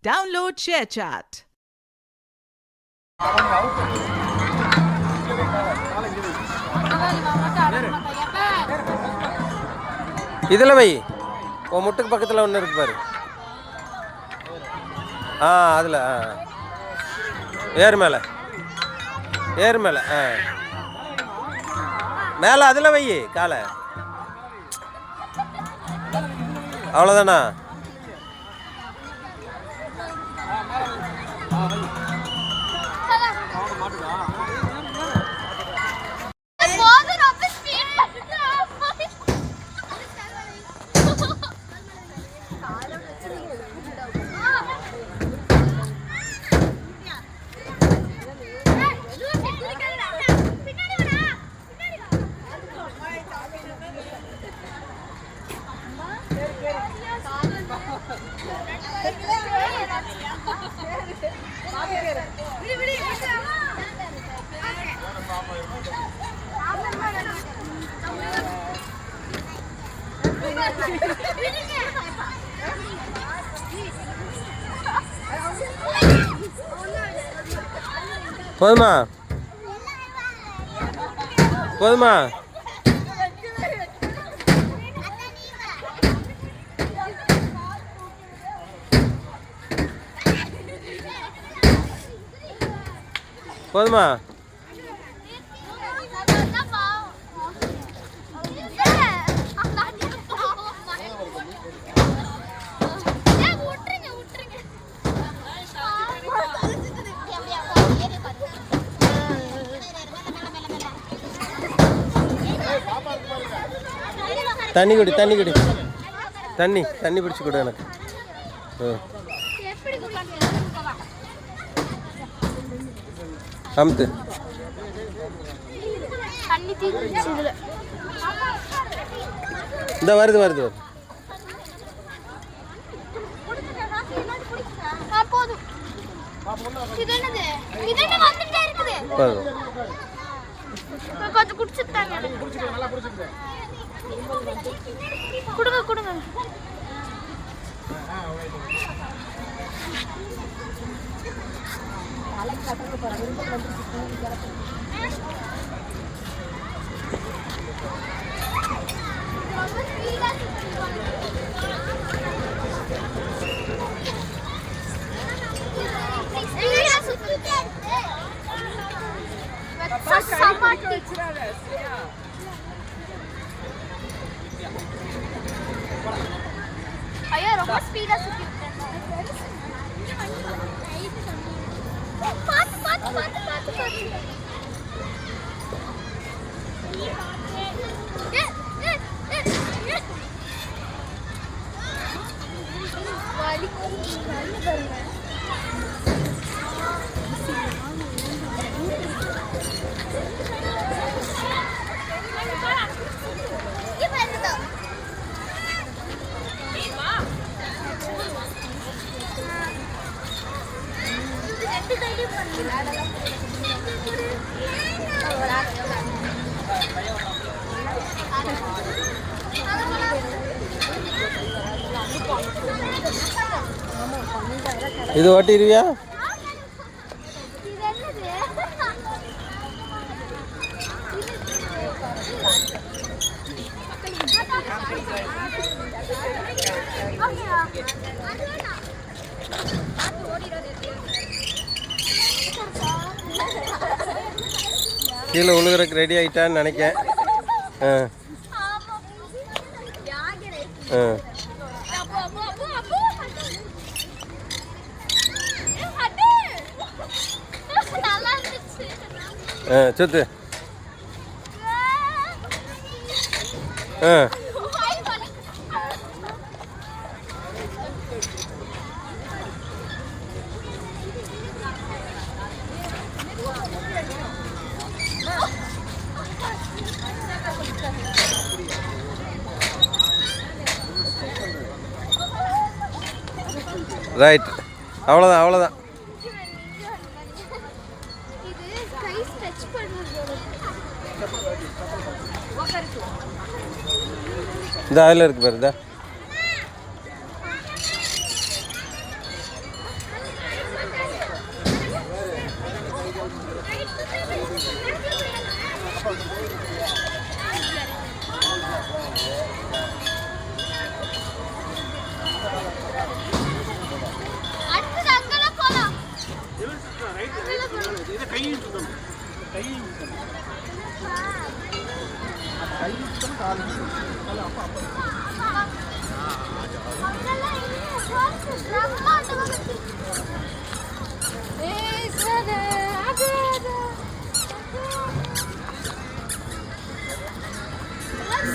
Download ShareChat. இதில் வை உன் முட்டுக்கு பக்கத்தில் ஒன்று இருக்கு பாரு. அதில் ஏறு மேலே மேலே அதில் வை காலை. அவ்வளோதானா? போதுமா? போதுமா? போதுமா? தண்ணி குடி தண்ணி பிடிச்சி கொடு எனக்கு. அமுத்து. இந்த வருது போதும். கொடுங்க. ஐயோ ரொம்ப ஸ்பீடா சுத்தி விட்டேன். பாத்து இது ஓட்டிடுவியா? கீழே உழுகிறதுக்கு ரெடி ஆகிட்டான்னு நினைக்கேன். சுத்து. ரைட், அவ்வளோதான். இந்த அதில் இருக்கு பாரு.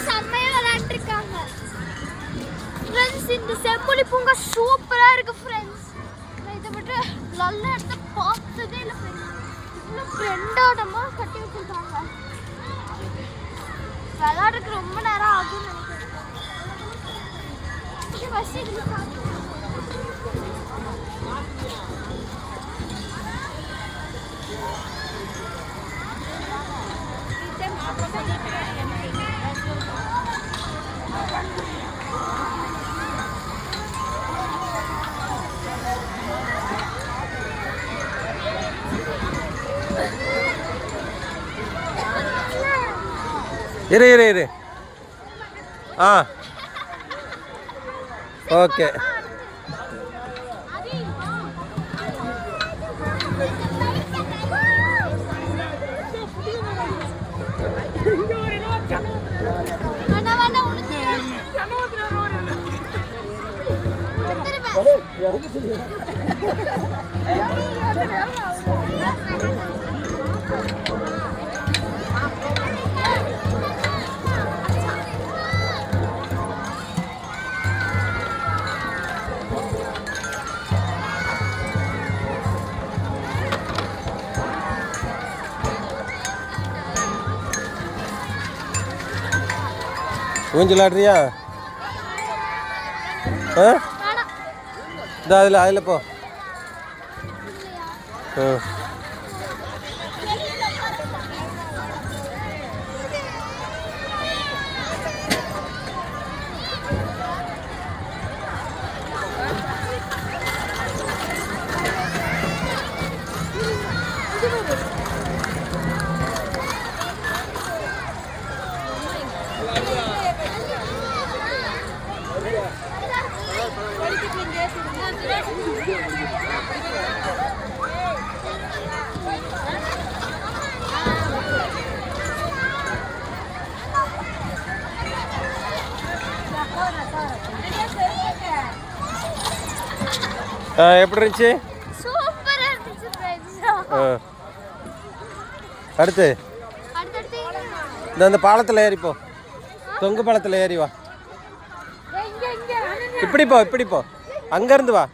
செம்மையா விளையாண்டுருக்காங்க ஃப்ரெண்ட்ஸ். இந்த செம்மொழி பூங்கா சூப்பரா இருக்கு ஃப்ரெண்ட்ஸ். நான் இதை மட்டும் நல்ல இடத்த பார்த்ததே இல்லை ஃப்ரெண்ட்ஸ். இன்னும் ஃப்ரெண்டாடமா கட்டி வச்சிருக்காங்க. விளையாடுறதுக்கு ரொம்ப நேரம் ஆகும்னு நினைக்கிறேன். ஃபர்ஸ்ட் இதுல இரு ஆ ஓகே. ஊஞ்சல் ஆடுறியா? ஆ இதா அதில் போ. எப்படி இருந்துச்சு? சூப்பரா இருந்துச்சு ஃப்ரெண்ட்ஸ். அடுத்து இந்த பாலத்தில் ஏறிப்போ. தொங்கு பாலத்தில் ஏறி வா. இப்படி போ அங்கேருந்து வா.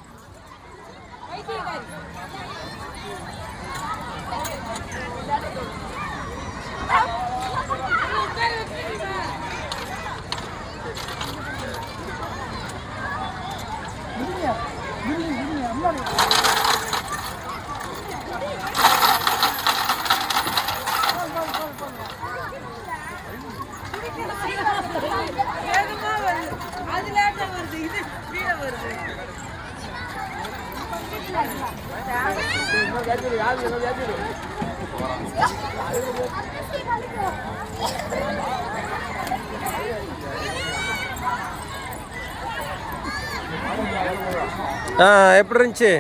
எப்படி இருந்துச்சு?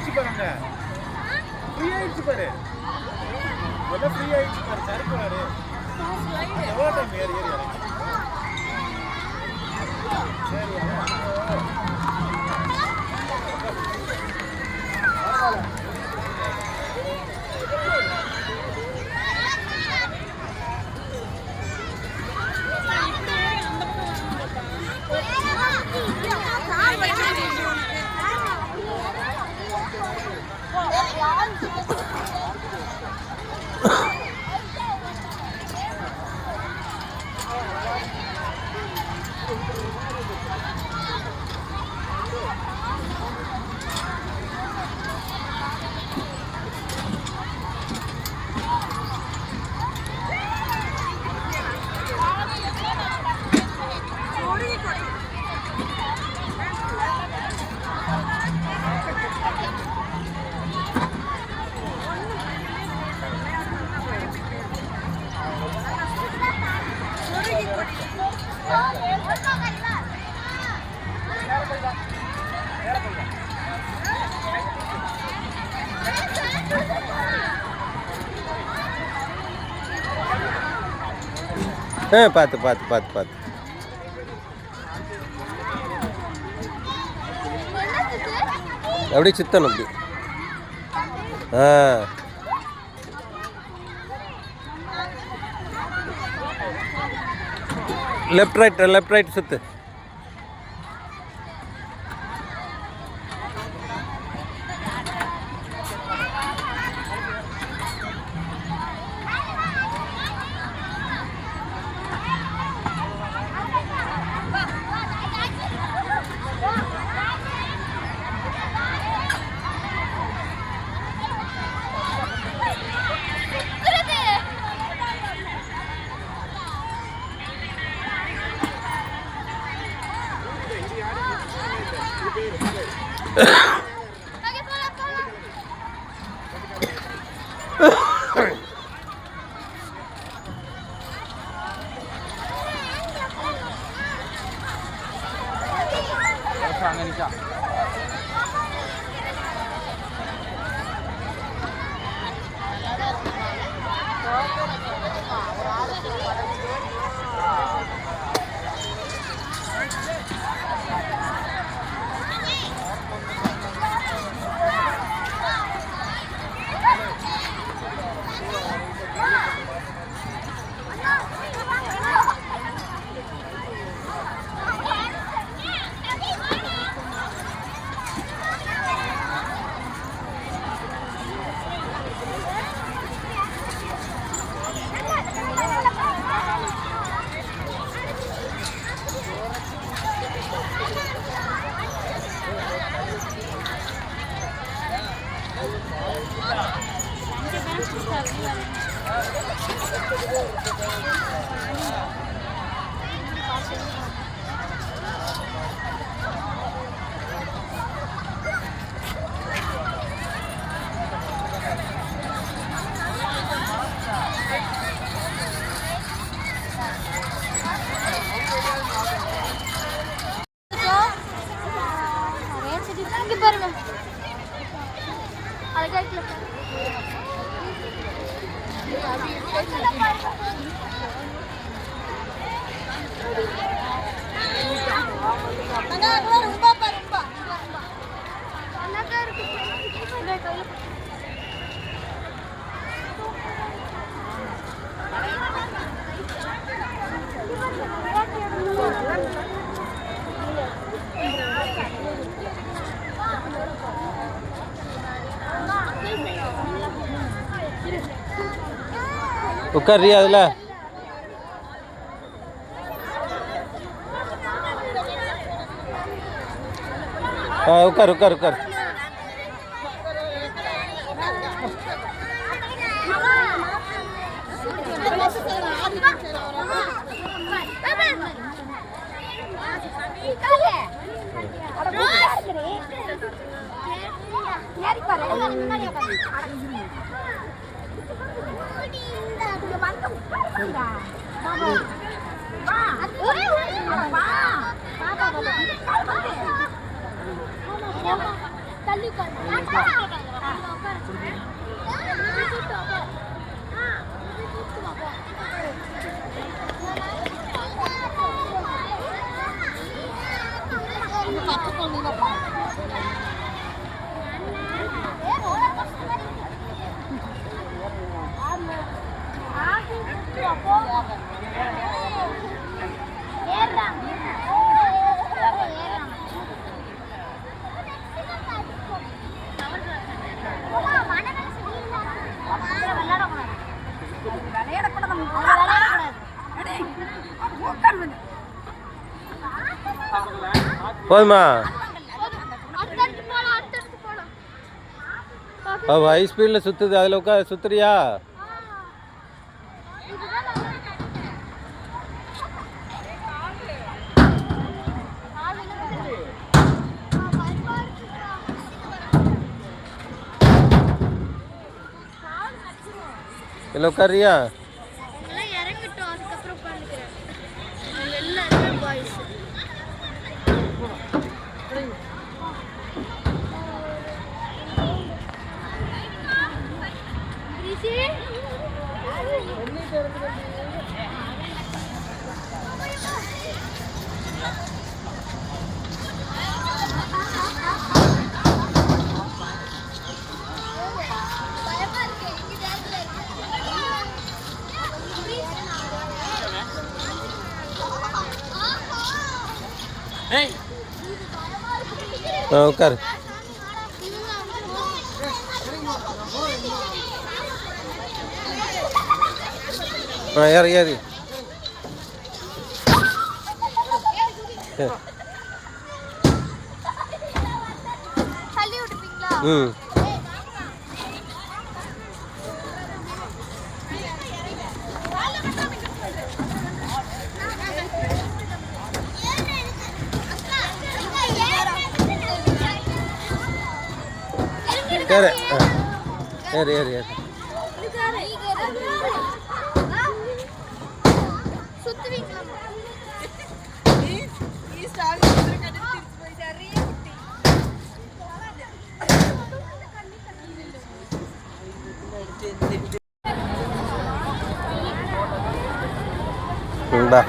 ஆயிடுச்சு பாருங்க, ஃப்ரீ ஆயிடுச்சு பாரு, எல்லாம் ஃப்ரீ ஆயிடுச்சு பாரு. சரக்கு பாரு, எவ்வளோ டைம் ஏறி ஏறி இறங்கி. சரி பார்த்து பார்த்து பார்த்து பார்த்து. அப்படியே சுத்தணும் அப்படி. லெஃப்ட் ரைட் சுத்து. பாருங்க அழகா இருக்குல்ல. உட்காரியா அதில்? உட்கார் உட்கார் உட்கார். தள்ளி போதுமா? அடுத்தடுத்து போலாம், அடுத்தடுத்து போலாம். ஹை ஸ்பீடில் சுற்றுது, அதில் உட்காந்து சுற்றுறியா? இதுதான் நல்லா இருக்கு. பயமா இருக்குக்கா. இல்லை உட்காரியா? அவங்கெல்லாம் இறங்கட்டும், அதுக்கப்புறம் உட்காந்துக்கிறேன். வெளில இருக்கிற பாய்ஸ். உட்காரு. ஏறி ஏறி. தள்ளி விடுப்பீங்களா? ம். ஏறு. ஏறி ஏறி ஏறி. சுத்துவீங்களா? இந்தா.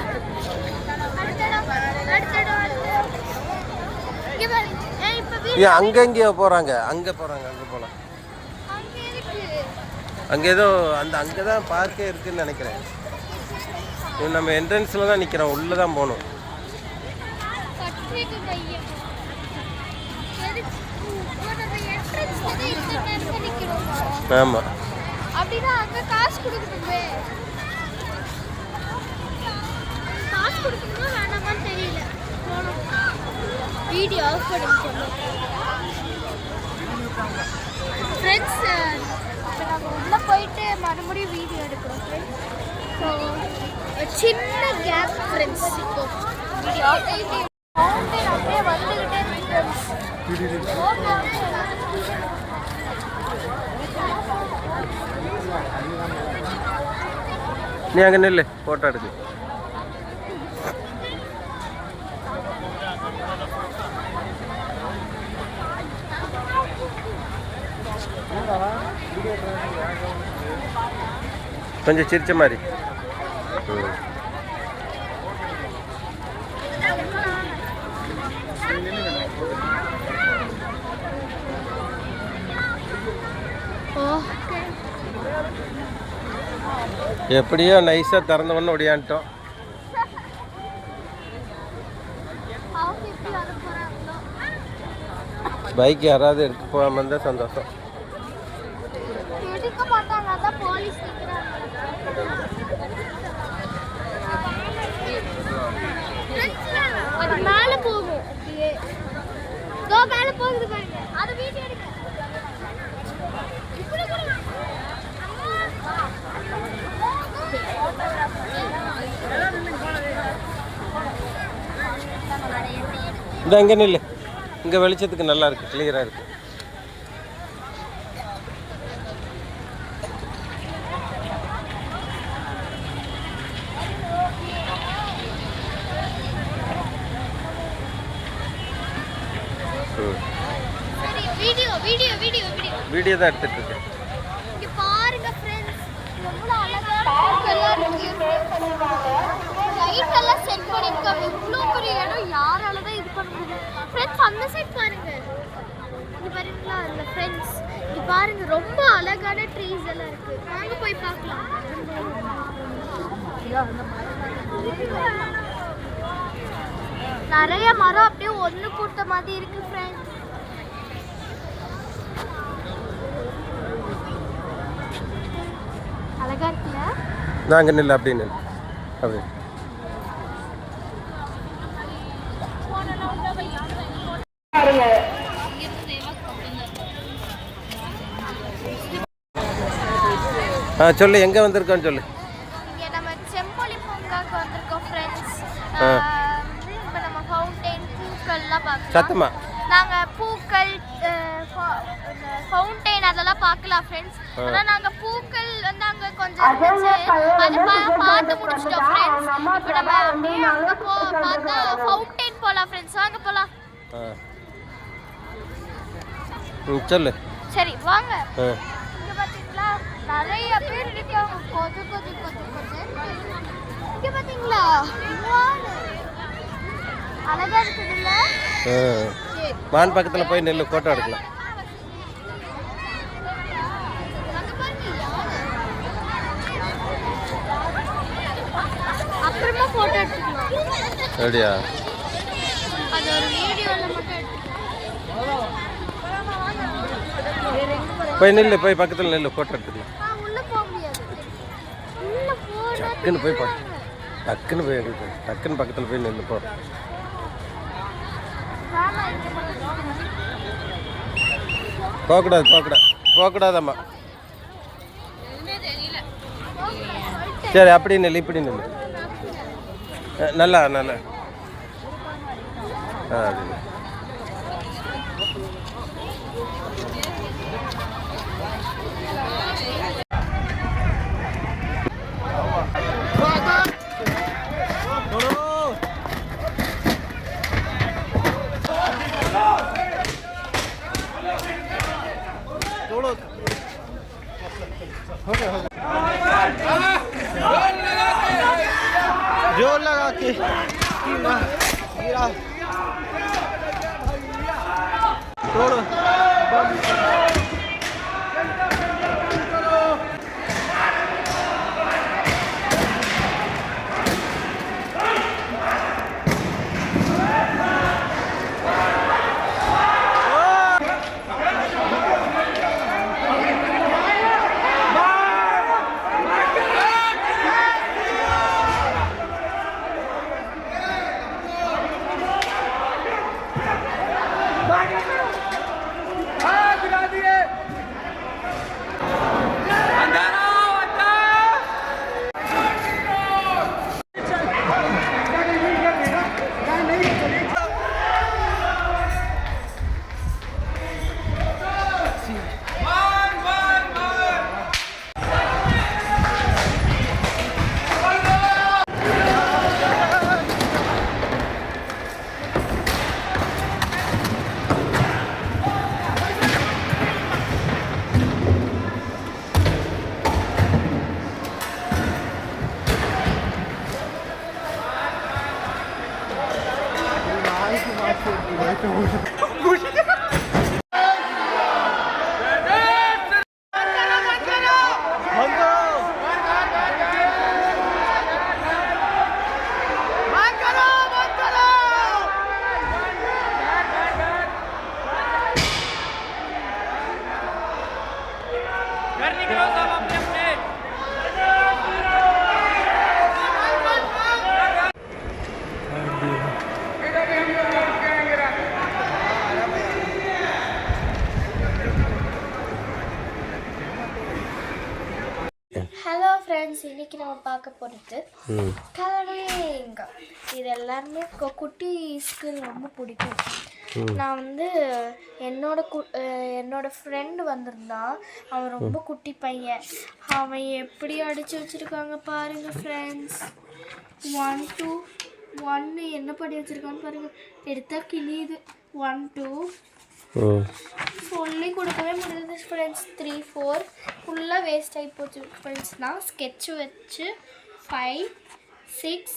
ஏன் அங்கங்கேயோ போகிறாங்க? அங்கே போகிறாங்க, அங்கே போகலாம். அங்கே ஏதோ அங்கே தான் பார்க்கே இருக்குதுன்னு நினைக்கிறேன். நம்ம என்ட்ரன்ஸில் தான் நிற்கிறோம், உள்ளே தான் போகணும். ஆமாம். அப்படின்னா அங்கே காசு கொடுக்கணுமே. காசு கொடுக்கணுமா வேணாமான்னு தெரியல. வீடியோ ஆஃப் பண்ணுங்க சொல்லுங்க ஃப்ரெண்ட்ஸ். இப்போ நம்ம உள்ளே போயிட்டு மறுபடியும் வீடியோ எடுக்கிறோம் ஃப்ரெண்ட்ஸ். ஸோ சின்ன கேப் ஃப்ரெண்ட்ஸ். இப்போ வீடியோ ஆஃப் பண்ணிட்டு மவுண்டன் அப்படியே வந்துக்கிட்டே இருக்கு ஃப்ரெண்ட்ஸ். நீ அங்கே நில்லு, ஃபோட்டோ எடுக்கு. கொஞ்சம் சிரிச்ச மாதிரி. எப்படியோ நைஸாக திறந்தவொன்னு ஒடியான்ட்டோம். பைக் யாராவது எடுத்து போகாமல் இருந்தால் சந்தோஷம். எடுக்க மாட்டாங்க, அதான் போலீஸ் நிற்கிறாங்க. அது மேலே போகும் அப்படியே. இதோ மேலே போகுது பாருங்க, அது வீடியோ எடுக்க. இந்த இங்கே நில்லு, இங்கே வெளிச்சத்துக்கு நல்லா இருக்குது, கிளியராக இருக்குது. வீடியோ தான் எடுத்துட்டு இருக்கேன். இங்க பாருங்க ஃப்ரெண்ட்ஸ், எவ்வளவு அழகா இருக்கு. லைட் எல்லாம் செட் பண்ணிருக்காங்க. இவ்வளவு பெரிய இடம் யாரால தான் இது பண்ண முடியும் ஃப்ரெண்ட்ஸ்? அந்த சைடு பாருங்க, இங்க பாருங்களா இல்ல ஃப்ரெண்ட்ஸ், இங்க பாருங்க ரொம்ப அழகான ட்ரீஸ் எல்லாம் இருக்கு. வாங்க போய் பார்க்கலாம். நிறைய மரம் அப்படியே ஒண்ணு கூட்ட மாதிரி இருக்கு ஃப்ரெண்ட்ஸ். அழகா இருக்குல்ல? நாங்க நில்ல அப்படின்னு அப்படி சொல்லு எங்கே வந்திருக்கோன்னு சொல்லு. இங்கே நம்ம செம்பொலி பூங்காக்கு வந்திருக்கோம் ஃப்ரெண்ட்ஸ். இப்போ நம்ம ஃபவுண்டைன் பூக்கள்லாம் பார்க்கலாம். சத்தமா நாங்கள் பூக்கள் ஃபவுண்டைன் அதெல்லாம் பார்க்கலாம் ஃப்ரெண்ட்ஸ். ஆனால் நாங்கள் பூக்கள் வந்து அங்கே கொஞ்சம் இருந்துச்சு, அதை பார்த்து முடிச்சிட்டோம் ஃப்ரெண்ட்ஸ். இப்போ நம்ம அப்படியே அங்கே பார்த்தா ஃபவுண்டைன் போகலாம் ஃப்ரெண்ட்ஸ். வாங்க போகலாம். சொல்லு. சரி வாங்க. இங்கே பார்த்தீங்களா நிறைய பேர் இருக்காங்க. கொஞ்சம் இங்கே பார்த்தீங்களா அழகா இருக்குதுல்ல. மான் பக்கத்தில் போய் நெல் ஃபோட்டோ எடுக்கலாம். அப்புறமா ஃபோட்டோ எடுத்துக்கலாம். அப்படியா? அது ஒரு வீடியோல மட்டும் எடுத்துக்கலாம். போய் நெல் போய் பக்கத்தில் நெல் ஃபோட்டோ எடுத்துக்கலாம். உள்ள போக முடியாது. உள்ள போனா டக்குன்னு போய் டக்குன்னு போய் எடுத்து டக்குன்னு பக்கத்தில் போய் நெல் போ. போகக்கூடாதம்மா. சரி அப்படி நெல் இப்படி நெல் நல்லா जोर लगा के गिरा तोड़ो। ஹலோ ஃப்ரெண்ட்ஸ், இன்னைக்கு நம்ம பார்க்க போகிறது கலரிங். இது எல்லாருமே குட்டீஸ்க்கு ரொம்ப பிடிக்கும். நான் வந்து என்னோட ஃப்ரெண்டு வந்திருந்தான். அவன் ரொம்ப குட்டி பையன். அவன் எப்படி அடித்து வச்சுருக்காங்க பாருங்க ஃப்ரெண்ட்ஸ். 1 2 1 என்ன படி வச்சுருக்கான்னு பாருங்க. எடுத்தா கிளியுது. 1 2 சொல்லி கொடுக்கவே முடியாது ஃப்ரெண்ட்ஸ். 3 4 ஃபுல்லாக வேஸ்ட் ஆகி போச்சு ஃப்ரெண்ட்ஸ். நான் ஸ்கெட்சு வச்சு 5 6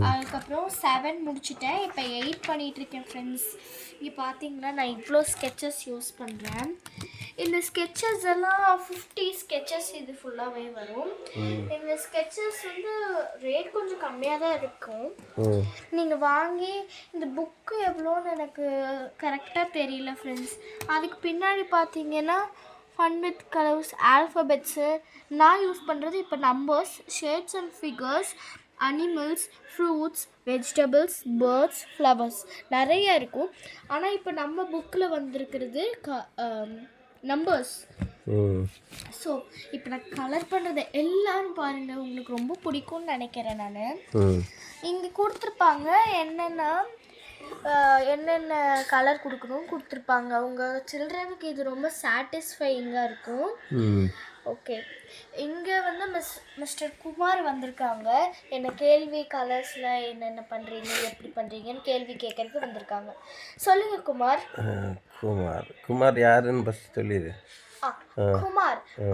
அதுக்கப்புறம் 7 முடிச்சுட்டேன். இப்போ 8 பண்ணிகிட்ருக்கேன் ஃப்ரெண்ட்ஸ். இங்கே பார்த்தீங்கன்னா நான் இவ்வளோ ஸ்கெச்சஸ் யூஸ் பண்ணுறேன். இந்த ஸ்கெச்சஸ் எல்லாம் 50 ஸ்கெச்சஸ் இது ஃபுல்லாகவே வரும். இந்த ஸ்கெச்சஸ் வந்து ரேட் கொஞ்சம் கம்மியாக தான் இருக்கும். நீங்கள் வாங்கி இந்த புக்கு எவ்வளோன்னு எனக்கு கரெக்டாக தெரியல ஃப்ரெண்ட்ஸ். அதுக்கு பின்னாடி பார்த்தீங்கன்னா ஃபன் வித் கலர்ஸ், ஆல்ஃபபெட்ஸு. நான் யூஸ் பண்ணுறது இப்போ numbers, shapes and figures, animals, fruits, vegetables, birds, flowers நிறைய இருக்கும். ஆனால் இப்போ நம்ம புக்கில் வந்திருக்கிறது நம்பர்ஸ். ஸோ இப்போ நான் கலர் பண்ணுறதை எல்லாரும் பாருங்கள், உங்களுக்கு ரொம்ப பிடிக்கும்னு நினைக்கிறேன். நான் இங்கே கொடுத்துருப்பாங்க என்னென்ன கலர் கொடுத்துருப்பாங்க. உங்கள் சில்ட்ரனுக்கு இது ரொம்ப சாட்டிஸ்ஃபையிங்காக இருக்கும். ஓகே, இங்கே வந்து மிஸ்டர் குமார் வந்திருக்காங்க. என்ன கேள்வி கலர்ஸில் என்னென்ன பண்ணுறீங்க, எப்படி பண்ணுறீங்கன்னு கேள்வி கேட்கறதுக்கு வந்திருக்காங்க. சொல்லுங்கள் குமார். குமார் யாருன்னு ஃபஸ்ட் சொல்லிடு.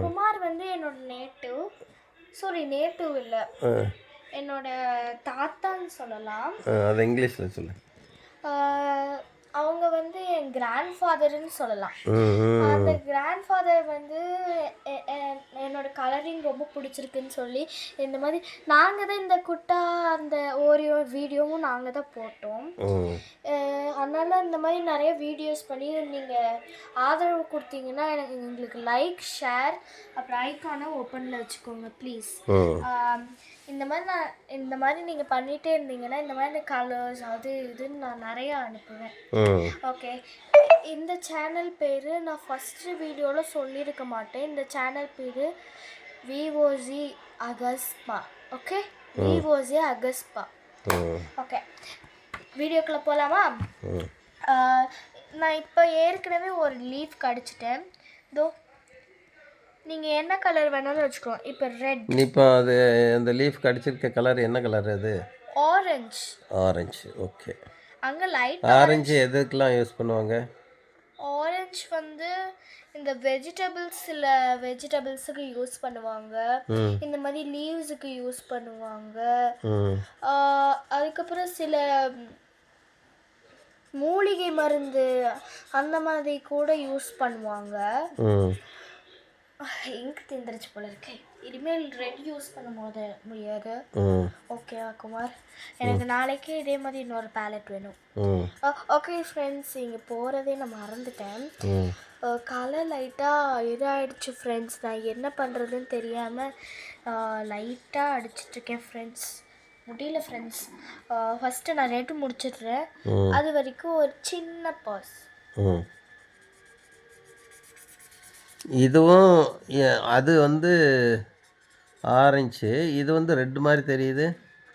குமார் வந்து என்னோட நேட்டிவ் இல்லை, என்னோட தாத்தான்னு சொல்லலாம். அது இங்கிலீஷில் சொல்லு. அவங்க வந்து என் கிராண்ட் ஃபாதர்னு சொல்லலாம். அந்த கிராண்ட் ஃபாதர் வந்து என்னோட கலரிங் ரொம்ப பிடிச்சிருக்குன்னு சொல்லி இந்த மாதிரி நாங்கள் தான் இந்த குட்டா அந்த ஓரியோ வீடியோவும் நாங்கள் தான் போட்டோம். அதனால் இந்த மாதிரி நிறைய வீடியோஸ் பண்ணி நீங்கள் ஆதரவு கொடுத்தீங்கன்னா எங்களுக்கு லைக், ஷேர், அப்புறம் ஐக்கானை ஓப்பனில் வச்சுக்கோங்க ப்ளீஸ். இந்த மாதிரி நீங்கள் பண்ணிகிட்டே இருந்தீங்கன்னா இந்த மாதிரி கலர்ஸ் அது இதுன்னு நான் நிறையா அனுப்புவேன். ஓகே, இந்த சேனல் பேர் நான் ஃபஸ்ட்டு வீடியோவில் சொல்லியிருக்க மாட்டேன். இந்த சேனல் பேர் VOZ அகஸ்பா. ஓகே, VOZ அகஸ்பா. ஓகே, வீடியோக்குள்ளே போகலாமா? நான் இப்போ ஏற்கனவே ஒரு லீஃப் கடிச்சிட்டேன். நீங்கள் என்ன கலர் வேணாலும் வச்சுக்கோங்க. இப்போ ரெட். இப்போ அது அந்த லீஃப் கடிச்சிருக்க கலர் என்ன கலர்? அது ஆரஞ்சு. ஓகே. அங்கே லைட் ஆரஞ்சு எதுக்கெல்லாம் யூஸ் பண்ணுவாங்க? ஆரஞ்சு வந்து இந்த வெஜிடபிள்ஸுக்கு யூஸ் பண்ணுவாங்க. இந்த மாதிரி லீவ்ஸுக்கு யூஸ் பண்ணுவாங்க. அதுக்கப்புறம் சில மூலிகை மருந்து அந்த மாதிரி கூட யூஸ் பண்ணுவாங்க. இங்க் திந்துருச்சு போல இருக்கு. இனிமேல் ரெட் யூஸ் பண்ண முடியாது. ஓகேவா குமார்? எனக்கு நாளைக்கு இதே மாதிரி இன்னொரு பேலட் வேணும். ஓகே ஃப்ரெண்ட்ஸ், இங்கே போகிறதே நான் மறந்துட்டேன். கலர் லைட்டாக இதாகிடுச்சு ஃப்ரெண்ட்ஸ். நான் என்ன பண்ணுறதுன்னு தெரியாமல் லைட்டாக அடிச்சிட்ருக்கேன் ஃப்ரெண்ட்ஸ். முடியல ஃப்ரெண்ட்ஸ். ஃபஸ்ட்டு நான் ரெட் முடிச்சிடுறேன். அது வரைக்கும் ஒரு சின்ன பாஸ். இதுவும் அது வந்து ஆரஞ்சு, இது வந்து ரெட் மாதிரி தெரியுது.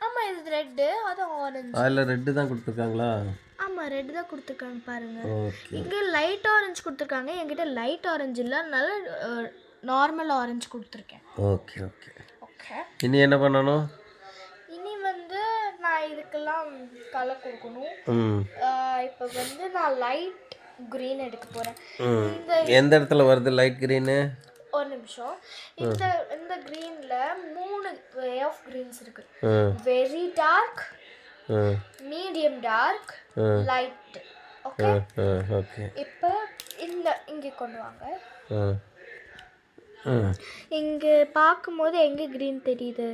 ஆமாம், இது ரெட்டு, அது ஆரஞ்சு. அதில் ரெட்டு தான் கொடுத்துருக்காங்களா? ஆமாம், ரெட்டு தான் கொடுத்துருக்காங்க பாருங்கள். இங்கே லைட் ஆரஞ்சு கொடுத்துருக்காங்க. என்கிட்ட லைட் ஆரஞ்சு இல்லை, அதனால நார்மல் ஆரஞ்சு கொடுத்துருக்கேன். ஓகே. இனி என்ன பண்ணணும்? இனி வந்து நான் இதுக்கெல்லாம் கலர் கொடுக்கணும். இப்போ வந்து நான் லைட் கிரீன் எடுக்க போகிறேன். எந்த இடத்துல வருது லைட் கிரீனு? ஒரு நிமிஷம். இந்த கிரீன்ல 3 வே ஆஃப் கிரீன்ஸ் இருக்கு. Very dark, medium dark, light. Okay. இப்போ இங்கே கொண்டு வாங்க. இங்க பார்க்கும்போது எங்க கிரீன் தெரியுது?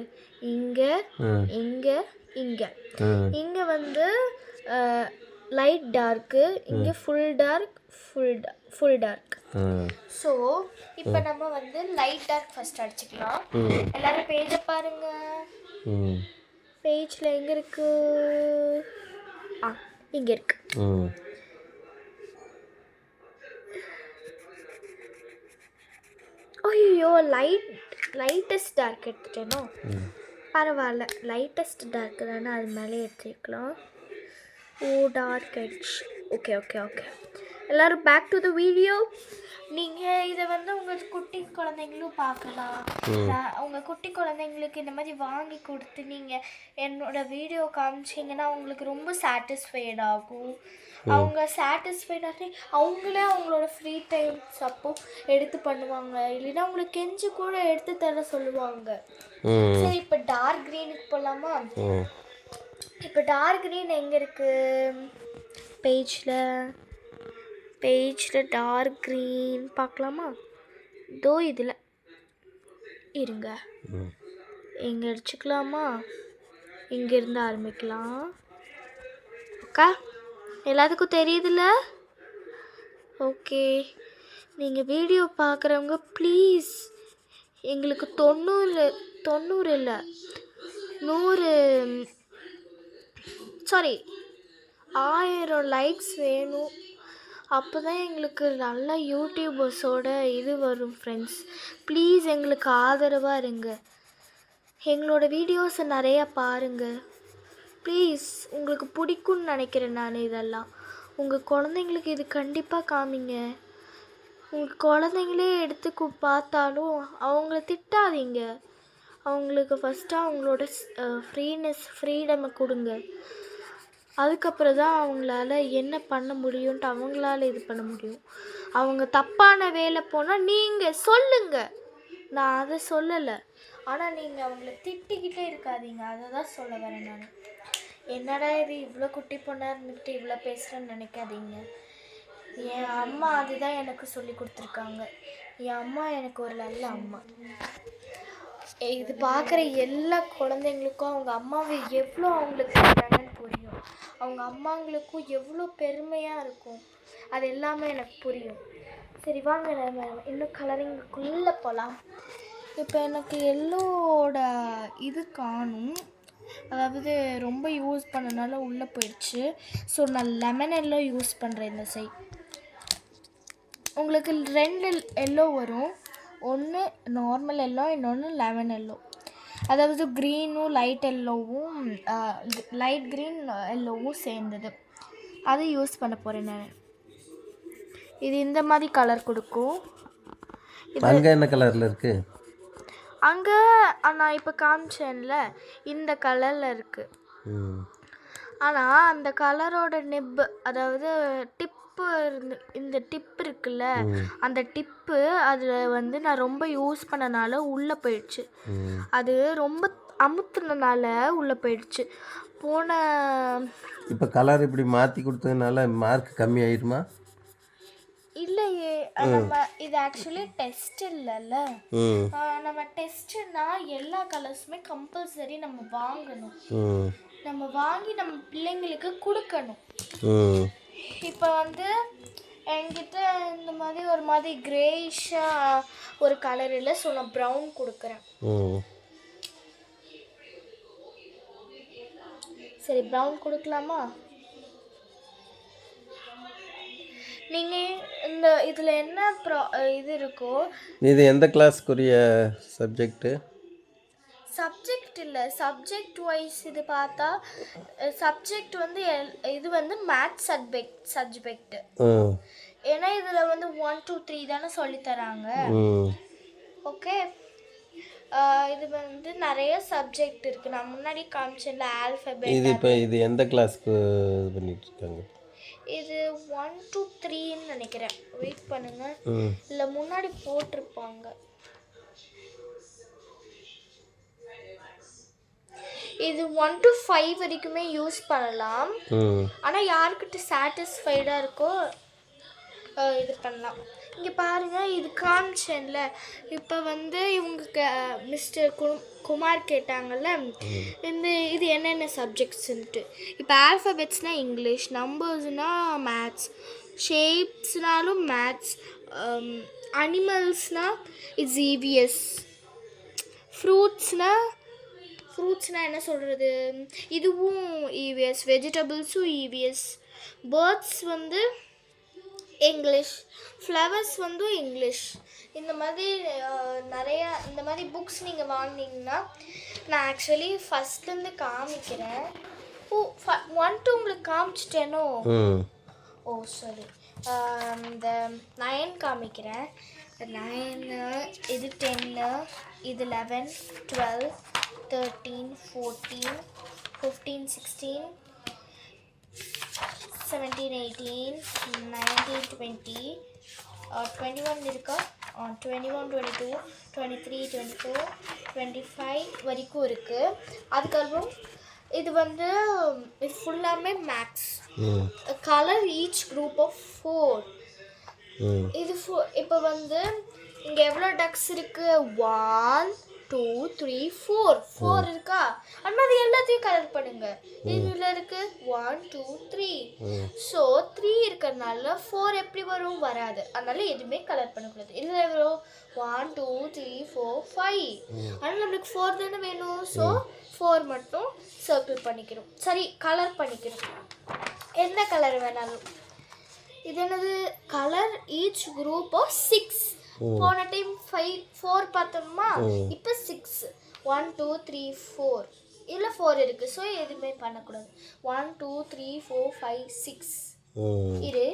இங்க வந்து லைட் டார்க்கு, இங்கே ஃபுல் டார்க். ஸோ இப்போ நம்ம வந்து லைட் டார்க் ஃபர்ஸ்ட் அடிச்சுக்கலாம். எல்லாரும் பேஜை பாருங்க. பேஜில் எங்கே இருக்கு? இங்கே இருக்கு. ஐயோ, லைட்டஸ்ட் டார்க் எடுத்துட்டேனோ? பரவாயில்ல, லைட்டஸ்ட் டார்க் தானே, அது மேலே எடுத்துக்கலாம். Dark edge. ஓகே. எல்லோரும் பேக் டு த வீடியோ. நீங்கள் இதை வந்து உங்கள் குட்டி குழந்தைங்களும் பார்க்கலாம். உங்கள் குட்டி குழந்தைங்களுக்கு இந்த மாதிரி வாங்கி கொடுத்து நீங்கள் என்னோட வீடியோ காமிச்சிங்கன்னா அவங்களுக்கு ரொம்ப சாட்டிஸ்ஃபைட் ஆகும். அவங்க சாட்டிஸ்ஃபைடாக அவங்களே அவங்களோட ஃப்ரீ டைம்ஸ் அப்போ எடுத்து பண்ணுவாங்க. இல்லைன்னா அவங்களுக்கு கெஞ்சு கூட எடுத்து தர சொல்லுவாங்க. சரி, இப்போ டார்க் க்ரீனுக்கு போகலாமா? இப்போ டார்க் க்ரீன் எங்கே இருக்குது? பேஜில் டார்க் க்ரீன் பார்க்கலாமா? இதில் இருங்க. இங்கே அடிச்சுக்கலாமா? இங்கேருந்து ஆரம்பிக்கலாம். ஓகே, எல்லாத்துக்கும் தெரியுதுல்ல? ஓகே, நீங்கள் வீடியோ பார்க்குறவங்க ப்ளீஸ் எங்களுக்கு 90 இல்லை 1000 லைக்ஸ் வேணும். அப்போ தான் எங்களுக்கு நல்ல யூடியூபர்ஸோட இது வரும் ஃப்ரெண்ட்ஸ். ப்ளீஸ் எங்களுக்கு ஆதரவாக இருங்க. எங்களோட வீடியோஸை நிறையா பாருங்கள் ப்ளீஸ். உங்களுக்கு பிடிக்கும்னு நினைக்கிறேன் நான். இதெல்லாம் உங்கள் குழந்தைங்களுக்கு இது கண்டிப்பாக காமிங்க. உங்கள் குழந்தைங்களே எடுத்து பார்த்தாலும் அவங்கள திட்டாதீங்க. அவங்களுக்கு ஃபஸ்ட்டு அவங்களோட ஃப்ரீடமை கொடுங்க. அதுக்கப்புறம் தான் அவங்களால என்ன பண்ண முடியும்ன்ட்டு அவங்களால இது பண்ண முடியும். அவங்க தப்பான வேலை போனால் நீங்கள் சொல்லுங்கள், நான் அதை சொல்லலை. ஆனால் நீங்கள் அவங்கள திட்டிக்கிட்டே இருக்காதீங்க, அதை தான் சொல்ல வரேன் நான். என்னடா இது இவ்வளோ குட்டி பொண்ணாக இருந்துக்கிட்டு இவ்வளோ பேசுகிறேன்னு நினைக்காதீங்க. என் அம்மா அதுதான் எனக்கு சொல்லி கொடுத்துருக்காங்க. என் அம்மா எனக்கு ஒரு நல்ல அம்மா. இது பார்க்குற எல்லா குழந்தைங்களுக்கும் அவங்க அம்மாவை எவ்வளோ அவங்களுக்கு பண்ணுறாங்கன்னு புரியும். அவங்க அம்மாங்களுக்கும் எவ்வளோ பெருமையாக இருக்கும், அது எல்லாமே எனக்கு புரியும். சரி வாங்க நம்ம இன்னும் கலரிங்குள்ளே போகலாம். இப்போ எனக்கு எல்லோட இது காணும், அதாவது ரொம்ப யூஸ் பண்ணனால உள்ளே போயிடுச்சு. ஸோ நான் லெமன் எல்லோ யூஸ் பண்ணுறேன் இந்த சைட். உங்களுக்கு 2 எல்லோ வரும், ஒன்று நார்மல் எல்லோ, இன்னொன்று லெமன் எல்லோ. அதாவது க்ரீனும் லைட் எல்லோவும் லைட் க்ரீன் எல்லோவும் சேர்ந்தது. அதை யூஸ் பண்ண போகிறேன் நான். இது இந்த மாதிரி கலர் கொடுக்கும். அங்கே என்ன கலரில் இருக்குது? அங்கே நான் இப்போ காமிச்சேன்ல இந்த கலரில் இருக்குது. ஆனால் அந்த கலரோட நிப்பு, அதாவது டிப்பு, இந்த டிப் இருக்குல்ல, அந்த டிப்பு அதில் வந்து நான் ரொம்ப யூஸ் பண்ணனால உள்ளே போயிடுச்சு. அது ரொம்ப அமுத்துனனால உள்ளே போயிடுச்சு. இப்போ கலர் இப்படி மாற்றி கொடுத்ததுனால மார்க் கம்மி ஆயிடுமா? இல்லையே, நம்ம இது ஆக்சுவலி டெஸ்ட் இல்லைல்ல. நம்ம டெஸ்ட்னா எல்லா கலர்ஸுமே கம்பல்சரி நம்ம வாங்கணும். நம்ம வாங்கி நம்ம பிள்ளைங்களுக்கு கொடுக்கணும். இப்போ வந்து என்கிட்ட இந்த மாதிரி ஒரு மாதிரி கிரேஷாக ஒரு கலர் இல்லை, ஸோ நான் ப்ரௌன் கொடுக்குறேன். சரி ப்ரௌன் கொடுக்கலாமா? நீங்கள் இந்த இதில் என்ன இது இருக்கோ. இது எந்த கிளாஸ்க்குரிய சப்ஜெக்ட்டு? சப்ஜெக்ட் இல்லை, சப்ஜெக்ட் வைஸ் இது பார்த்தா சப்ஜெக்ட் வந்து இது வந்து மேத்ஸ் சப்ஜெக்ட். ஏன்னா இதில் வந்து 1 2 3 தானே சொல்லித்தராங்க. ஓகே, இது வந்து நிறைய சப்ஜெக்ட் இருக்குது. நான் முன்னாடி காமிச்சேன்ல ஆல்ஃபபெட். இது இப்போ இது எந்த கிளாஸ்க்கு இது பண்ணிட்டு இருக்காங்க? இது 1 2 3ன்னு நினைக்கிறேன். வெயிட் பண்ணுங்க, இல்லை முன்னாடி போட்டிருப்பாங்க. இது 1 to 5 வரைக்குமே யூஸ் பண்ணலாம். ஆனால் யாருக்கிட்ட சாட்டிஸ்ஃபைடாக இருக்கோ இது பண்ணலாம். இங்கே பாருங்கள், இது காமிச்சேன்ல. இப்போ வந்து இவங்க மிஸ்டர் குமார் கேட்டாங்கல்ல இது என்னென்ன சப்ஜெக்ட்ஸுன்ட்டு. இப்போ ஆல்ஃபபெட்ஸ்னால் இங்கிலீஷ், நம்பர்ஸ்னால் மேத்ஸ், ஷேப்ஸ்னாலும் மேத்ஸ், அனிமல்ஸ்னால் இட்ஸ் இவிஎஸ், ஃப்ரூட்ஸ்னால் என்ன சொல்கிறது, இதுவும் இவிஎஸ், வெஜிடபிள்ஸும் இவிஎஸ், பேர்ட்ஸ் வந்து இங்கிலீஷ், ஃப்ளவர்ஸ் வந்து இங்கிலீஷ். இந்த மாதிரி நிறையா இந்த மாதிரி புக்ஸ் நீங்கள் வாங்கினீங்கன்னா, நான் ஆக்சுவலி ஃபஸ்ட்லேருந்து காமிக்கிறேன். 1 2 உங்களுக்கு காமிச்சிட்டேனோ? ஓ சரி, இந்த 9 காமிக்கிறேன். 9, இது 10, இது 11, 12, 13, 14, 15, 16, 17, 18, 19, 20, 21 இருக்கா, 21, 22, 23, 24, 25 வரைக்கும் இருக்குது. அதுக்கப்புறம் இது வந்து இது ஃபுல்லாமே max. Colour each group of 4. இது இப்போ வந்து இங்கே எவ்வளோ டக்ஸ் இருக்குது? 1 2 3 4 4 இருக்கா அந்த மாதிரி எல்லாத்தையும் கலர் பண்ணுங்க இதுல இருக்கு 1 2 3 ஸோ 3 இருக்கறனால 4 எப்படி வரும் வராது அதனால எதுவுமே கலர் பண்ணக்கூடாது இதுல எவ்வளோ 1 2 3 4 5 அதனால நம்மளுக்கு 4 தானே வேணும் ஸோ 4 மட்டும் சர்க்கிள் பண்ணிக்கிறோம் சரி கலர் பண்ணிக்கிறோம் என்ன கலர் வேணாலும் இது என்னது கலர் ஈச் குரூப் ஆஃப் 6 போன டைம் 4 பார்த்தோமா இப்போ 6 1 2 3 4 இதில் 4 இருக்கு ஸோ எதுவுமே பண்ணக்கூடாது 1 2 3 4 5 6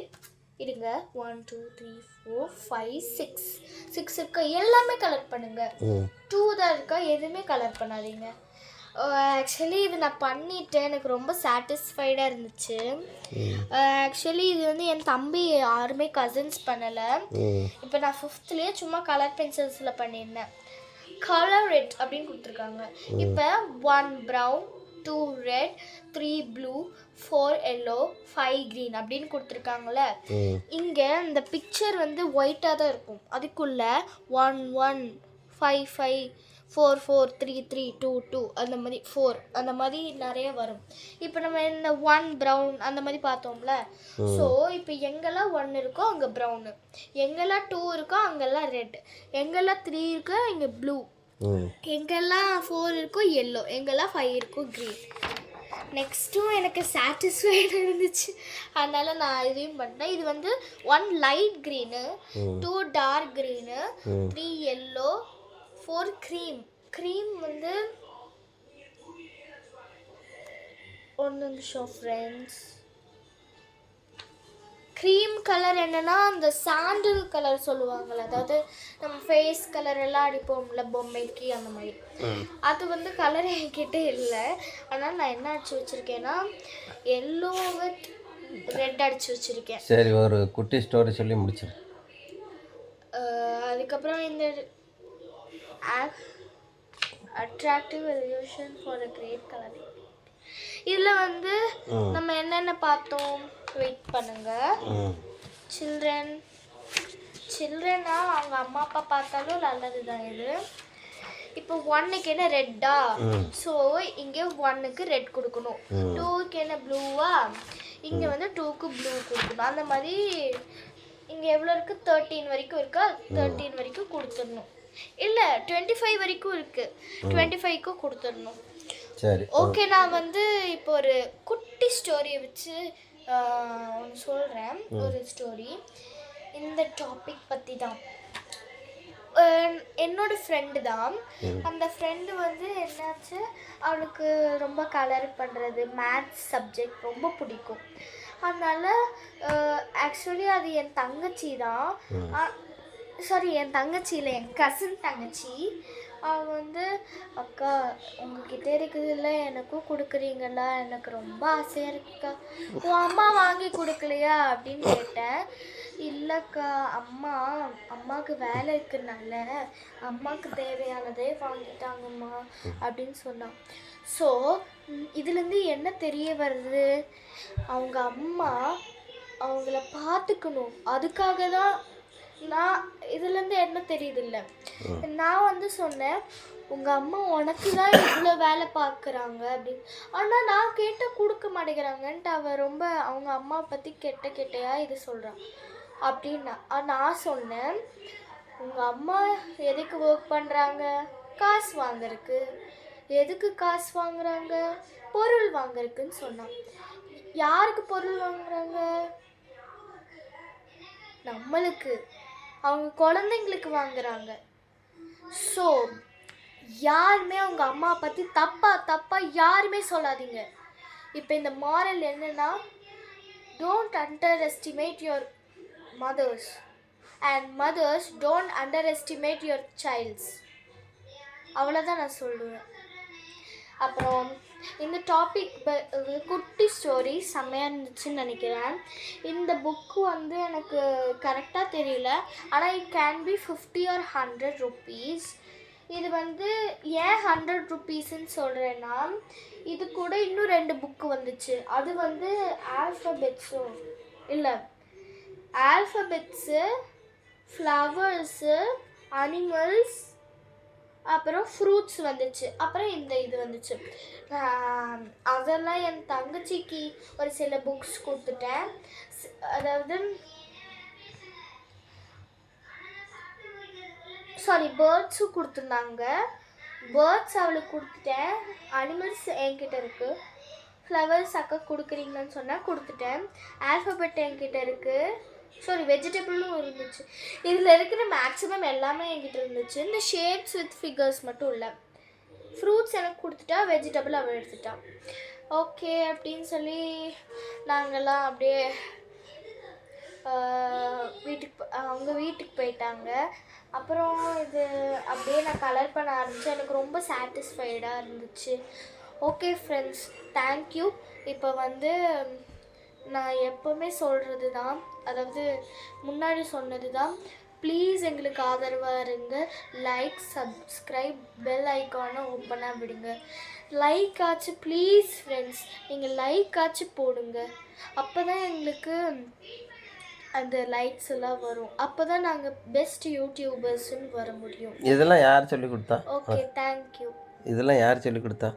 இருங்க 1 2 3 4 5 6 இருக்கா எல்லாமே கலர் பண்ணுங்க 2 தான் இருக்கா எதுவுமே கலர் பண்ணாதீங்க ஆக்சுவலி இது நான் பண்ணிட்டேன் எனக்கு ரொம்ப சாட்டிஸ்ஃபைடாக இருந்துச்சு ஆக்சுவலி இது வந்து என் தம்பி யாருமே கசின்ஸ் பண்ணலை இப்போ நான் 5th சும்மா கலர் பென்சில்ஸில் பண்ணியிருந்தேன் கலர் ரெட் அப்படின்னு கொடுத்துருக்காங்க இப்போ 1 brown 2 red 3 blue 4 yellow 5 green அப்படின்னு கொடுத்துருக்காங்களே இங்கே இந்த பிக்சர் வந்து ஒயிட்டாக தான் இருக்கும் அதுக்குள்ள 1 1 5 5 4 4 3 3 2 2 அந்த மாதிரி 4 அந்த மாதிரி நிறைய வரும் இப்போ நம்ம இந்த 1 ப்ரௌன் அந்த மாதிரி பார்த்தோம்ல ஸோ இப்போ எங்கெல்லாம் 1 இருக்கோ அங்கே ப்ரௌனு எங்கெல்லாம் 2 இருக்கோ அங்கெல்லாம் ரெட் எங்கெல்லாம் 3 இருக்கோ இங்கே ப்ளூ எங்கெல்லாம் 4 இருக்கோ எல்லோ எங்கெல்லாம் 5 இருக்கோ க்ரீன் நெக்ஸ்ட்டும் எனக்கு சாட்டிஸ்ஃபைடாக இருந்துச்சு அதனால் நான் இதையும் பண்ணேன் இது வந்து 1 light green 2 dark green 3 yellow 4 cream வந்து ஒரு நிமிஷம் ஃப்ரெண்ட்ஸ் க்ரீம் கலர் என்னன்னா அந்த சாண்டில் கலர் சொல்லுவாங்கள்ல அதாவது நம்ம ஃபேஸ் கலர் எல்லாம் அடிப்போம்ல பொம்மைக்கு அந்த மாதிரி அது வந்து கலர் என்கிட்ட இல்லை ஆனால் நான் என்ன அடிச்சு வச்சுருக்கேன்னா எல்லோ வித் ரெட் அடிச்சு வச்சுருக்கேன் சரி ஒரு குட்டி ஸ்டோரி சொல்லி முடிச்சிரு அதுக்கப்புறம் இந்த attractive illusion for a great color இதில் வந்து நம்ம என்னென்ன பார்த்தோம் வெயிட் பண்ணுங்க சில்ட்ரனா அவங்க அம்மா அப்பா பார்த்தாலும் நல்லது தான் இது இப்போ 1க்கு என்ன ரெட்டா ஸோ இங்கே 1க்கு ரெட் கொடுக்கணும் 2க்கு என்ன ப்ளூவா இங்கே வந்து 2க்கு ப்ளூ கொடுக்கணும் அந்த மாதிரி இங்கே எவ்வளோ இருக்குது 13 வரைக்கும் இருக்கா 13 வரைக்கும் கொடுத்துடணும் இல்லை 25 வரைக்கும் இருக்குது 25க்கு கொடுத்துடணும் சரி ஓகே நான் வந்து இப்போ ஒரு குட்டி ஸ்டோரியை வச்சு ஒன்று சொல்கிறேன் ஒரு ஸ்டோரி இந்த டாபிக் பற்றி தான் என்னோட ஃப்ரெண்டு தான் அந்த ஃப்ரெண்டு வந்து என்னாச்சு அவனுக்கு ரொம்ப கலர் பண்ணுறது மேத்ஸ் சப்ஜெக்ட் ரொம்ப பிடிக்கும் அதனால் ஆக்சுவலி அது என் தங்கச்சி தான் சாரி என் தங்கச்சி இல்லை என் கசின் தங்கச்சி அவள் வந்து அக்கா உங்ககிட்ட இருக்குதுல்ல எனக்கும் கொடுக்குறீங்களா எனக்கு ரொம்ப ஆசையாக இருக்குக்கா உன் அம்மா வாங்கி கொடுக்கலையா அப்படின்னு கேட்டேன் இல்லைக்கா அம்மாவுக்கு வேலை இருக்குனால அம்மாவுக்கு தேவையானதே வாங்கிட்டாங்கம்மா அப்படின்னு சொன்னான் ஸோ இதுலேருந்து என்ன தெரிய வருது அவங்க அம்மா அவங்கள பார்த்துக்கணும் அதுக்காக தான் நான் இதுலேருந்து என்ன தெரியுது இல்லை நான் வந்து சொன்னேன் உங்கள் அம்மா உனக்கு தான் இவ்வளோ வேலை பார்க்குறாங்க அப்படின்னு ஆனால் நான் கேட்டால் கொடுக்க மாட்டேங்கிறாங்கன்ட்டு அவள் ரொம்ப அவங்க அம்மா பற்றி கெட்டையா இது சொல்கிறான் அப்படின்னா நான் சொன்னேன் உங்கள் அம்மா எதுக்கு ஒர்க் பண்ணுறாங்க காசு வாங்குறதுக்கு எதுக்கு காசு வாங்குறாங்க பொருள் வாங்குறதுக்குன்னு சொன்னான் யாருக்கு பொருள் வாங்குறாங்க நம்மளுக்கு அவங்க குழந்தைங்களுக்கு வாங்குறாங்க ஸோ யாருமே அவங்க அம்மா பற்றி தப்பாக யாருமே சொல்லாதீங்க இப்போ இந்த மாரல் என்னன்னா don't underestimate your mothers and mothers don't underestimate your child's அவ்வளோதான் நான் சொல்லுவேன் அப்புறம் இந்த டாபிக் குட்டி ஸ்டோரி செம்மையாக இருந்துச்சுன்னு நினைக்கிறேன் இந்த புக்கு வந்து எனக்கு கரெக்டாக தெரியல ஆனால் it can be 50 or 100 rupees இது வந்து ஏன் 100 rupeesன்னு சொல்கிறேன்னா இது கூட இன்னும் 2 புக்கு வந்துச்சு அது வந்து ஆல்ஃபபெட்ஸும் இல்லை ஆல்ஃபபெட்ஸு ஃப்ளவர்ஸு அனிமல்ஸ் அப்புறம் ஃப்ரூட்ஸ் வந்துச்சு, அப்புறம் இந்த இது வந்துச்சு. அதெல்லாம் என் தங்கச்சிக்கு ஒரு சில புக்ஸ் கொடுத்துட்டேன். அதாவது பேர்ட்ஸும் கொடுத்துருந்தாங்க. பேர்ட்ஸ் அவளுக்கு கொடுத்துட்டேன். அனிமல்ஸ் என்கிட்ட இருக்குது. ஃப்ளவர்ஸ் அக்கா கொடுக்குறீங்கன்னு சொன்னால் கொடுத்துட்டேன். ஆல்ஃபபெட் என்கிட்ட இருக்குது. வெஜிடபிளும் இருந்துச்சு. இதில் இருக்கிற மேக்ஸிமம் எல்லாமே என்கிட்ட இருந்துச்சு. இந்த ஷேப்ஸ் வித் ஃபிகர்ஸ் மட்டும் இல்லை. ஃப்ரூட்ஸ் எனக்கு கொடுத்துட்டா, வெஜிடபிள் அவள் எடுத்துட்டா. ஓகே அப்படின்னு சொல்லி நாங்கள்லாம் அப்படியே அவங்க வீட்டுக்கு போயிட்டாங்க. அப்புறம் இது அப்படியே நான் கலர் பண்ண ஆரம்பித்தேன். எனக்கு ரொம்ப சாட்டிஸ்ஃபைடாக இருந்துச்சு. Okay friends, thank you. இப்போ நான் எப்போவுமே சொல்கிறது தான், அதாவது முன்னாடி சொன்னது தான், ப்ளீஸ் எங்களுக்கு ஆதரவாக இருங்க. லைக், சப்ஸ்கிரைப், பெல் ஐக்கானை ஓப்பனாக விடுங்க. லைக் ஆச்சு ப்ளீஸ் ஃப்ரெண்ட்ஸ், நீங்கள் லைக் ஆச்சு போடுங்க. அப்போ தான் எங்களுக்கு அந்த லைக்ஸ் எல்லாம் வரும். அப்போ தான் நாங்கள் பெஸ்ட் யூடியூபர்ஸ்ன்னு வர முடியும். இதெல்லாம் யார் சொல்லி கொடுத்தா? Okay, thank you. இதெல்லாம் யார் சொல்லி கொடுத்தா?